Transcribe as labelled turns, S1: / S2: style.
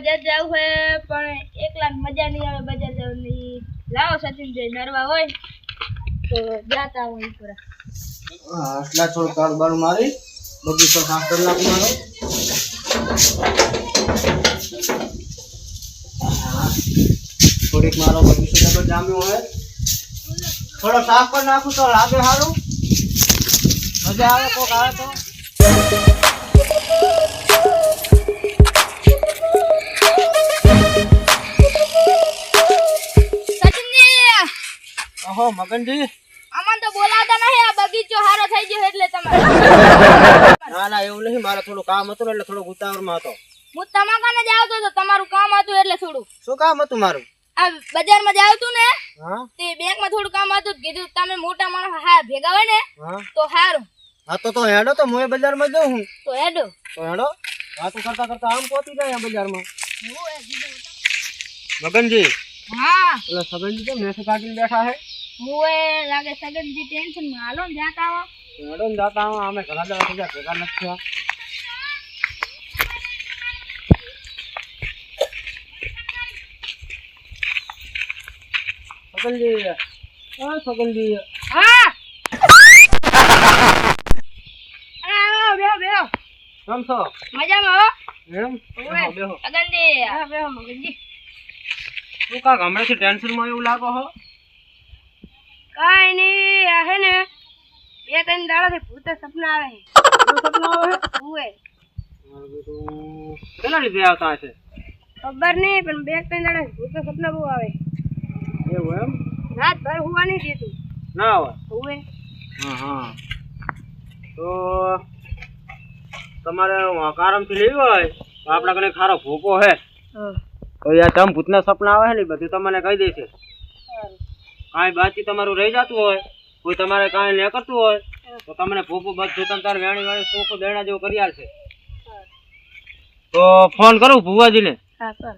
S1: બજાર જાવ હે પણ એકલા મજા નહીં આવે બજાર જવાની. લાવો સચિનભાઈ નરવા હોય તો જાતા હોય પૂરા.
S2: આટલા થોડું કાળ બાર મારી બગીચો સાફ કરી નાખું મારો. થોડીક મારો બગીચો જબર જામ્યો હોય થોડો સાફ કરી નાખું તો લાગે સારું, મજા આવે. કોક આવે તો ઓહો મગનજી,
S1: અમન તો બોલાવતા નહીં. આ બગીચો હારો થઈ ગયો એટલે તમારે.
S2: ના ના એવું નહીં, મારે થોડું કામ હતું એટલે થોડું ઉતાવળમાં હતો.
S1: હું તમાકાને જ આવતો તો, તમારું કામ હતું એટલે થોડું.
S2: શું કામ હતું મારું?
S1: આ બજારમાં જ આવતું ને
S2: હા
S1: તે બેંકમાં થોડું કામ હતું. કીધું તમે મોટા માણસ હા ભેગા હોય ને
S2: હા
S1: તો સારું.
S2: હા તો હેડો, તો હું બજારમાં જઉં હું.
S1: તો હેડો.
S2: તો હેડો, વાતો કરતા કરતા આમ પહોંચી જાય બજારમાં. મગનજી,
S1: હા
S2: એટલે સગનજી તો મેસે કાઢીને બેઠા હે.
S1: મુએ લાગે સગનજી ટેન્શન માં. હાલો ને જાતા આવો.
S2: હેડો ને જાતા આવો, અમે ઘણા દવા થઈ ગયા ભેગા નથી થયા. સગનજી, હા સગનજી.
S1: હા આવો બેહો બેહો.
S2: કેમ છો?
S1: મજામાં હો.
S2: એમ? બેહો બેહો.
S1: સગનજી હા બેહો મગનજી.
S2: શું કાક હમણાંથી ટેન્શનમાં એવું લાગો હો?
S1: કાઈ નહીં. આ હે ને 2-3 દાડાથી ભૂત સપના આવે છે.
S2: શું સપના આવે?
S1: ઉએ
S2: કેના લીધે આવતા હશે?
S1: ખબર નહીં પણ 2-3 દાડાથી ભૂત સપના બહુ આવે.
S2: એવું એમ?
S1: રાત ભર હુવા નહીં દેતું.
S2: ના હોય.
S1: ઉએ
S2: હા હા, તો તમારે કારણથી લેવી હોય તો આપણા કને ખારો ભૂકો હે. તો યાર તમ ભૂતના સપના આવે ને બધું તમને કહી દેશે. કાંઈ બાકી તમારું રહી જતું હોય, કોઈ તમારે કાંઈ ન કરતું હોય તો તમને ભૂકો બધું તમે તારે વેણી વેણી ચોખ્ખું દેણા જેવું કરી આલશે. તો ફોન કરું ભુવાજીને.
S1: હા સર.